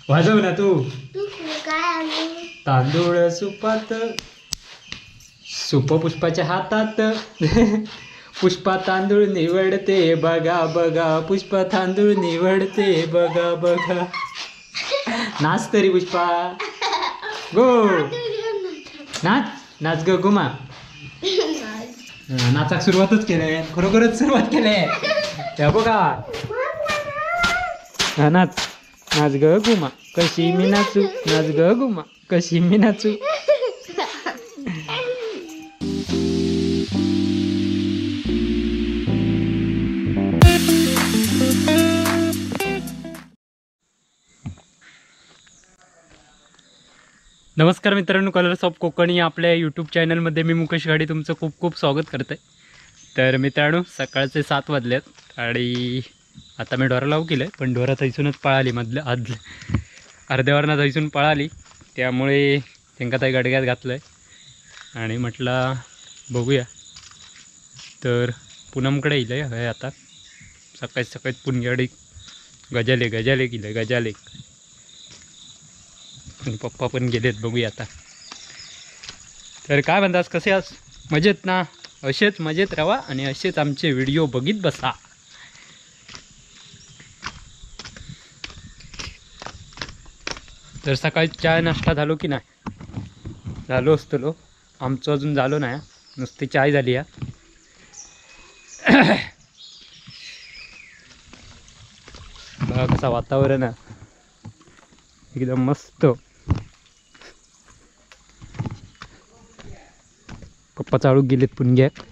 वाजव ना तू. काय आणू? तांदूळ सुपात, सुप पुष्पाच्या हातात. पुष्पा तांदूळ निवडते बघा बघा, पुष्पा तांदूळ निवडते बघा बघा. नाच तरी पुष्पा. गो नाच नाच ग गुमा. नाचाक सुरुवातच केलंय, खरोखरच सुरुवात केलंय. त्या बघा नाच नाच ग गुमा, कशी मी नाचू, नाच ग गुमा कशी मी नाचू. नमस्कार मित्रांनो, कलर्स ऑफ कोकणी आपल्या यूट्यूब चॅनलमध्ये मी मुकेश गाडी तुमचं खूप खूप स्वागत करते. तर मित्रांनो, सकाळचे 7 वाजलेत आणि आता मी ढोरा लावू केलं, पण ढोरा थैसूनच पळाली अर्ध्यावरनं थैसून पळाली. त्यामुळे त्यांना काही गडग्यात घातलं आहे आणि म्हटलं बघूया. तर पूनमकडे येईल आहे आता. सकाळी सकाळी पुणगाडी गजाले गेलं गजाले, आणि पप्पा पण गेलेत. बघूया आता. तर काय म्हणतास, कसे आस? मजेत ना? असेच मजेत राहा आणि असेच आमचे व्हिडिओ बघित बसा. तर सकाळी चहा नाश्ता झालो की नाही? झालो असतो. आमचं अजून झालो नाही, नुसती चाय झाली या. बघा कसं वातावरण आहे, एकदम मस्त. पप्पा चालू गेलेत पुणग्यात.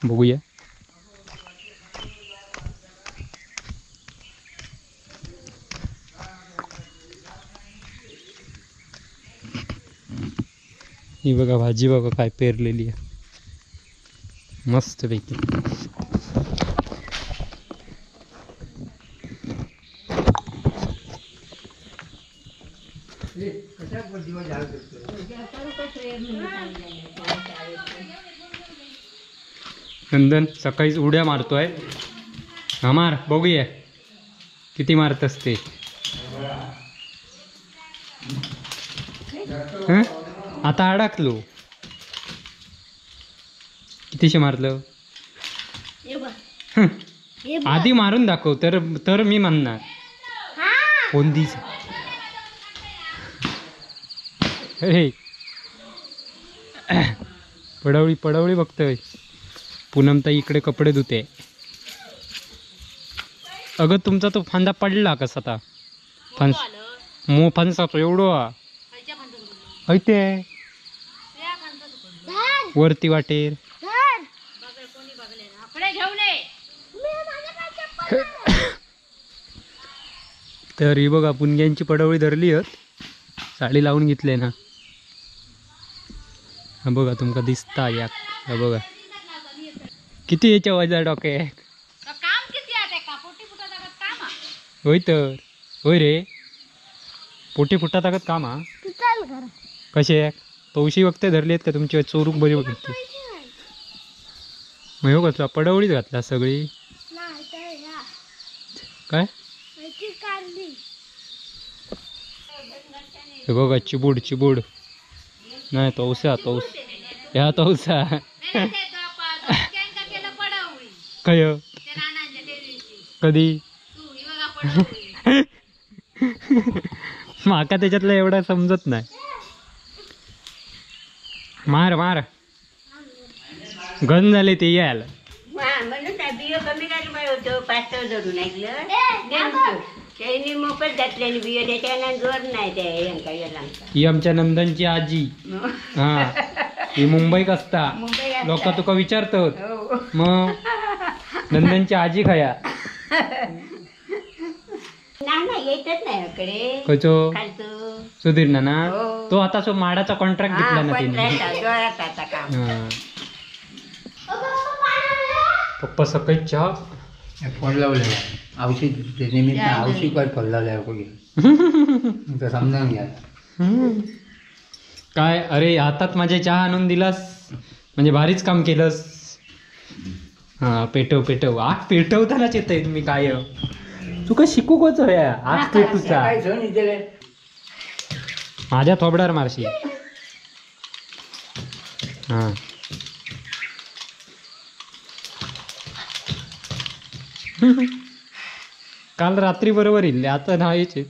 बघूया. ही बघा भाजी बघा काय पेरलेली आहे मस्त पैकी. नंदन सकाळीच उड्या मारतोय. हा मार, बघूया किती मारत असते. आता अडकलो. कितीशे मारलं? आधी मारून दाखव तर मी म्हणणार कोणतीच. अरे पडवळी बघतोय. पूनमताई इकडे कपडे धुते. अगं तुमचा तो फांदा पडला कसा आता? फणसाचं एवढं ऐते वरती वाटेल. तर ही बघा पुणग्यांची पडवळी धरली आहेत. साडी लावून घेतली ना. हा बघा तुमका दिसता यात. हा बघा किती याच्या वजा डोके. होय तर होय रे, पोटी फुटा ताकद काम. हा कसे तवशी वक्ते धरली आहेत का तुमची? चोरूक बरी बघते. मग हो कसला पडवळीच घातला सगळी काय? हे बघा चिबूड नाही तवसा ह्या तवसा काय कधी माका त्याच्यातलं एवढा समजत नाही. मार गन झाले ते यायला. ही आमच्या नंदनची आजी. हा ही मुंबईत असता. लोक तुका विचारतात मग नंदनची आजी खया. खयचो सुधीर ना तो आता सो माडाचा कॉन्ट्रॅक्ट घेतला ना त्याने. पप्पा सकाळी चहा फोन लावलेला औषध निमित्त औषध काय फोन लावल्या समजावून घ्या काय. अरे हातात माझ्या चहा आणून दिलास म्हणजे भारीच काम केलंस. हा पेटव आग पेटवतानाच येतंय तुम्ही काय. तुका शिकू कोच होया आज पेटूचा काय सण इथे माझ्या थोबडार मारशी हा काल रात्री बरोबर इल्ले आता नाही यायचे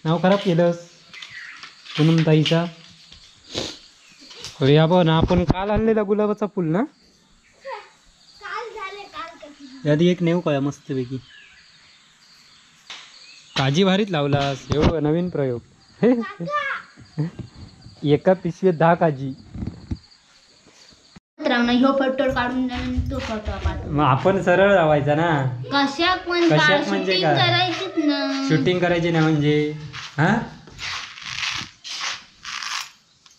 नाव खराब केलंस पूनम ताईचा या बघ ना आपण काल आणलेला गुलाबाचा फुल ना यादी एक नेऊ काय मस्तपैकी काजी भारीत लावलास एवढं नवीन प्रयोग एका पिशवीत 10 काजी ह्यो फोटो काढून तो फोटो पाठव मग आपण सरळ लावायचा ना कशाक कशाक म्हणजे shooting काय? करायचीच ना शूटिंग करायची ना म्हणजे हा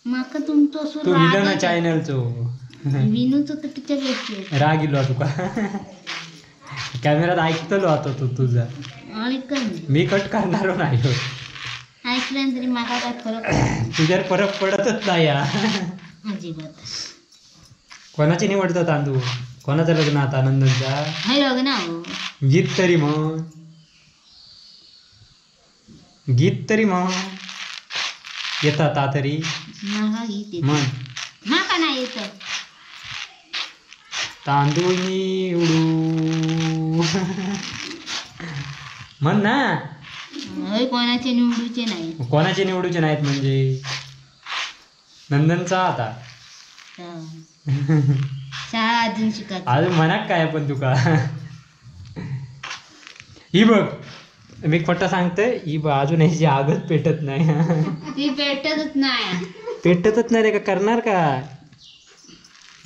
माका तुमचो असो तू विलो ना राग चॅनलचो विनूचो तर तिच्या गोष्टी राग इलो तुका कॅमेरात ऐकतलो आता तू तुझा ऐकन मी कट करणार नाही हो. ऐकल्यान तरी माका काय फरक तुझ्यावर फरक पडतच नाही या अजिबात कोणाची निवडतो तांदूळ कोणाचं लग्न आता आनंदांचा हाय लग्न हो गीत तरी म्हण गीत तरी म्हण येतात ता तरी माका गीत येत म्हण माका नाही येत तांदूळ निवडू म्हण ना होय कोणाचे निवडूचे नाही कोणाचे निवडूचे नाहीत म्हणजे नंदनचा आता शाळा अजून शिकत अजून मनाक काय पण तुका ही बघ मी खोटं सांगतोय ही बघ अजून ह्याची आगच पेटत नाही ती भेटतच नाही पेटतच नाही रे का करणार काय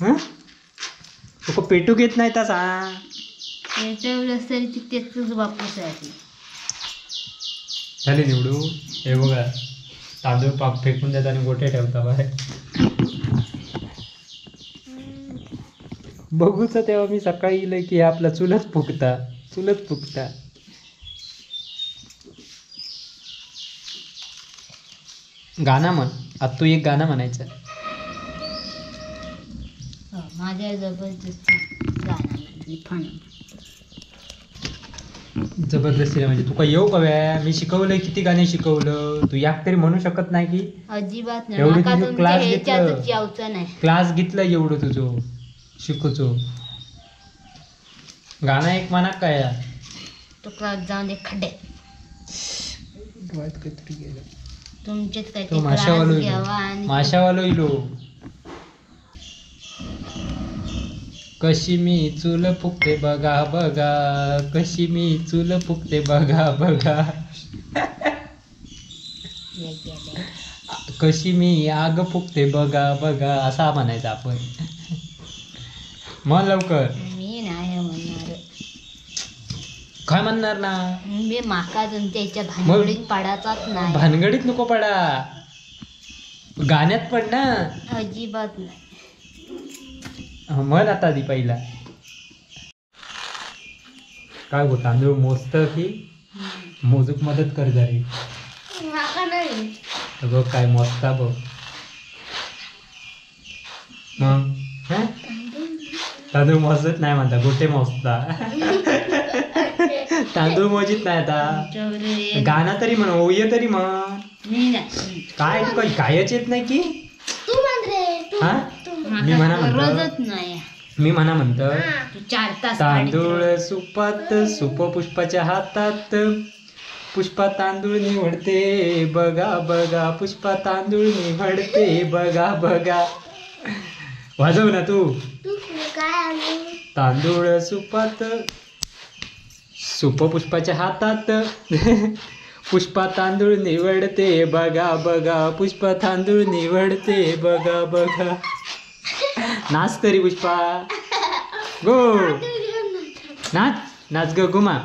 हं तुका पेटू घेत नाही तसा त्याच्यावर तरी ती तेच बापूसाठी झाले निवडू हे बघा तांदूळ पाक फेकून देतात आणि गोटे ठेवता बाहेर बघूच तेव्हा मी सकाळी येईल की आपला चुलत फुकता गाणं म्हण आता तू एक गाणं म्हणायचं माझ्या जबरदस्ती गाणं फण जबरदस्ती म्हणजे तुका येऊ कव्या मी शिकवलंय किती गाणे शिकवलं तू याक तरी म्हणू शकत नाही की अजिबात नाही एवढी माका तुझी तुमच्या क्लास ह्याच्यातच घेतलं. यावचं नाही क्लास घेतला एवढं तुझं शिकूचो गाणं एक म्हणा काय तो क्लास जाऊन दे खड्डे तुमचेच काय तो ते माशावालो क्लास घ्यावा आणि माशावालो इलो कशी मी चूल फुकते बघा बघा कशी मी चूल फुकते बघा बघा कशी मी आग फुकते बघा बघा असा म्हणायचा आपण म्हण लवकर मी नाही म्हणणार काय म्हणणार ना मी माका तुमच्या ह्याच्या भानगडीत पाडाचाच नाही भानगडीत नको पडा गाण्यात पड ना अजिबात नाही म्हण आता आधी पहिला काय गो तांदूळ मोजत की मोजूक मदत कर जरी माका नाही बघ काय मोजता बघ मग हं? तांदूळ मोजत नाही म्हणता गोटे मोजता तांदूळ मोजित नाही आता तुमच्यावर गाणं तरी म्हण ओय तरी म्हण मी नाही काय तू काही गायच येत नाही की तू म्हण रे हा मी म्हणा म्हणतो रोजच नाही मी म्हणा म्हणतो तू 4 तास तांदूळ सुपात सुप पुष्पाच्या हातात पुष्पा तांदूळ निवडते बघा बघा पुष्पा तांदूळ निवडते बघा बघा वाजव ना तू काय आणू तांदूळ सुपात सुप पुष्पाच्या हातात पुष्पा तांदूळ निवडते बघा बघा पुष्पा तांदूळ निवडते बघा बघा नाच तरी पुष्पा गो नाच नाच ग गुमा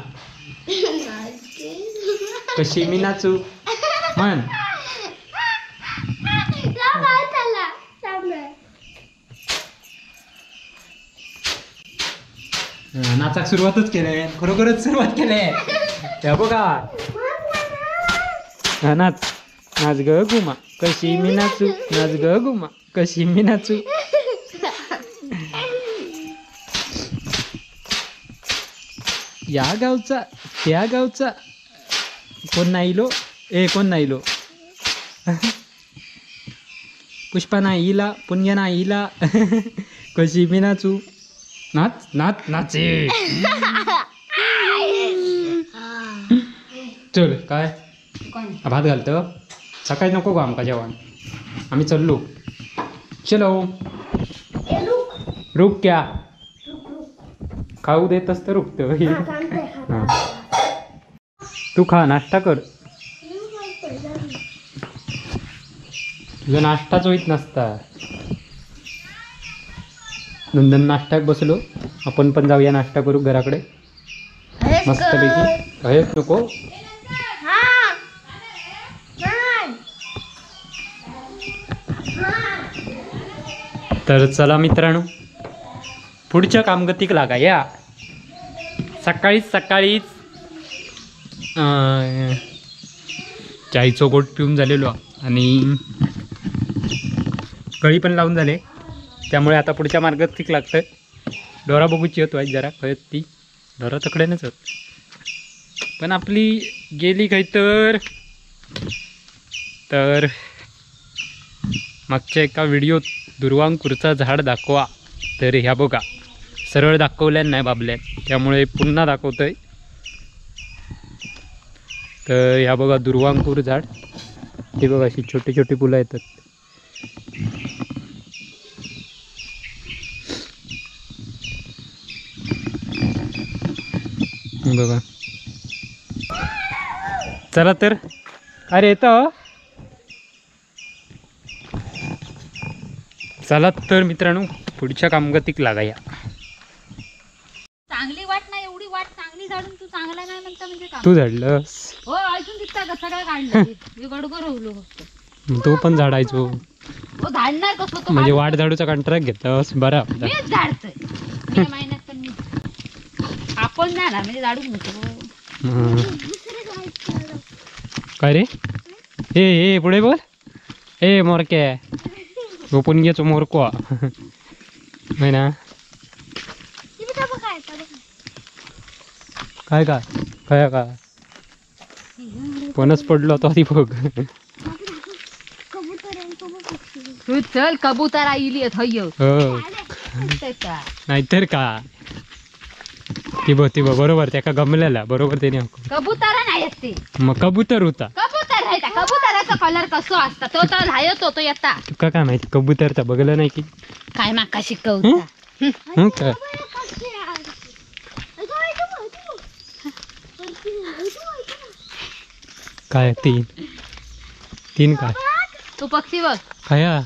कशी मी नाचू म्हण नाचाक सुरुवातच केलंय खरोखरच सुरुवात केलंय त्या बघा नाच नाच ग गुमा कशी मी नाचू नाच ग गुमा कशी मी नाचू या गावचा त्या गावचा कोण नाही लो कोण नाही लो पुष्पा नाही इला पुण्य नाही इला कशी मी नाचू नाच नाच नाचे चल काय भात घालतं सकाळी नको का आमका जेवण आम्ही चाललो चलो रुक क्या खाऊ देतस तर रुकतं हां तू खा नाश्ता कर तुझा नाश्ताच होईत नसता नंदन नाश्त्याक बसलो आपण पण जाऊया नाश्ता करू घराकडे मस्तपैकी हेच नको तर चला मित्रांनो पुढच्या कामगतीक लागा या सकाळीच चायचो गोट पिऊन झालेलो आणि कळी पण लावून झाले त्यामुळे आता पुढच्या मार्गात लागतं डोरा बघूची होतो जरा कळत ती डोरा तकड्यानंच होत पण आपली गेली काही तर मागच्या एका व्हिडिओत दुर्वांकूरचा झाड दाखवा तर ह्या बघा सरळ दाखवल्यान नाही बाबल्यान त्यामुळे पुन्हा दाखवतोय तर ह्या बघा दुर्वांकूर झाड ते बघा अशी छोटी छोटी फुलं येतात बघा चला तर अरे येतं चला तर मित्रांनो पुढच्या कामगतीक लागा या चांगली वाट नाही एवढी वाट चांगली झाडून तू चांगला नाही म्हणता म्हणजे का तू झाडलंस हो अजून दिसता का सगळं काढलं मी गडगड होलो फक्त तो पण झाडायचो हो झाडणार कसं तो म्हणजे वाट झाडूचा कॉन्ट्रॅक्ट घेतलास बरं आपला मीच झाडतोय या महिन्यात पण मी आपण नाही ना म्हणजे झाडून घेतो काय रे ए पुढे बोल ए मोरके झोपून घ्यायचो मोरको नाही ना काय का काय का पणच पडलो तो आधी बघ तू चल कबूतर आईली थय नाहीतर का ती बघ बरोबर त्या गमलेला बरोबर त्याने कबूतर नाही असते मग कबूतर होता कबूतर आहे कबुतराचा कलर कसो असता तो तर हायत होतो येता तुका काय माहिती कबूतरचा बघलं नाही की काय माका शिकवता काय काय तीन काय तू पक्षी बघ काया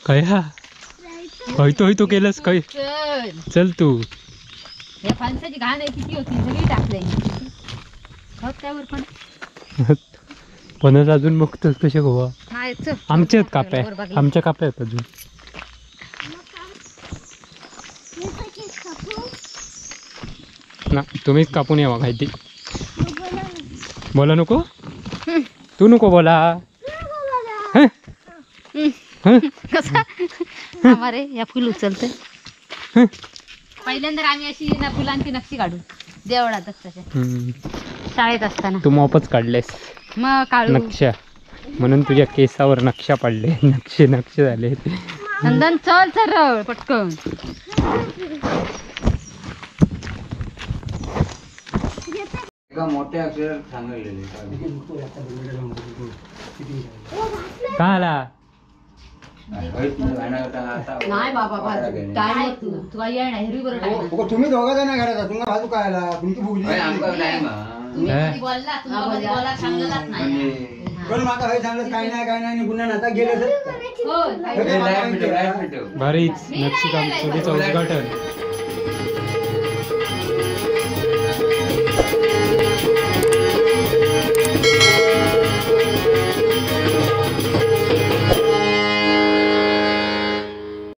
काया होयतो केलंस काय चल तू या फणसाची घाण आहे किती होती सगळी टाकलंय खत त्यावर पण पणच अजून बघतोस कसे गोवा नाही चल आमचे आहेत काप्या आमच्या काप्या आहेत अजून ना तुम्हीच कापून यावा माहिती बोला नको तू नको बोला कसा रे या फुल उचलते पहिल्यांदा आम्ही अशी ना फुलांची नक्षी काढू देवळात तशा शाळेत असताना तू मोपच काढलेस मग काढू नक्षा म्हणून तुझ्या केसावर नक्षा पडले नक्षे झाले नंदन चल सरळ पटकन मोठ्या अक्षरात सांगितलेले का आला नाही बाबा काय तू आई आहे ना हिरवी बरोबर तुम्ही दोघा जण घरात तुम्हाला बाजू काय आला तुमची बोलला सांगलाच नाही पण माका हे सांगलं काय नाही पुन्हा नाता गेले भारीच नक्षीकाम चोरीचं उद्घाटन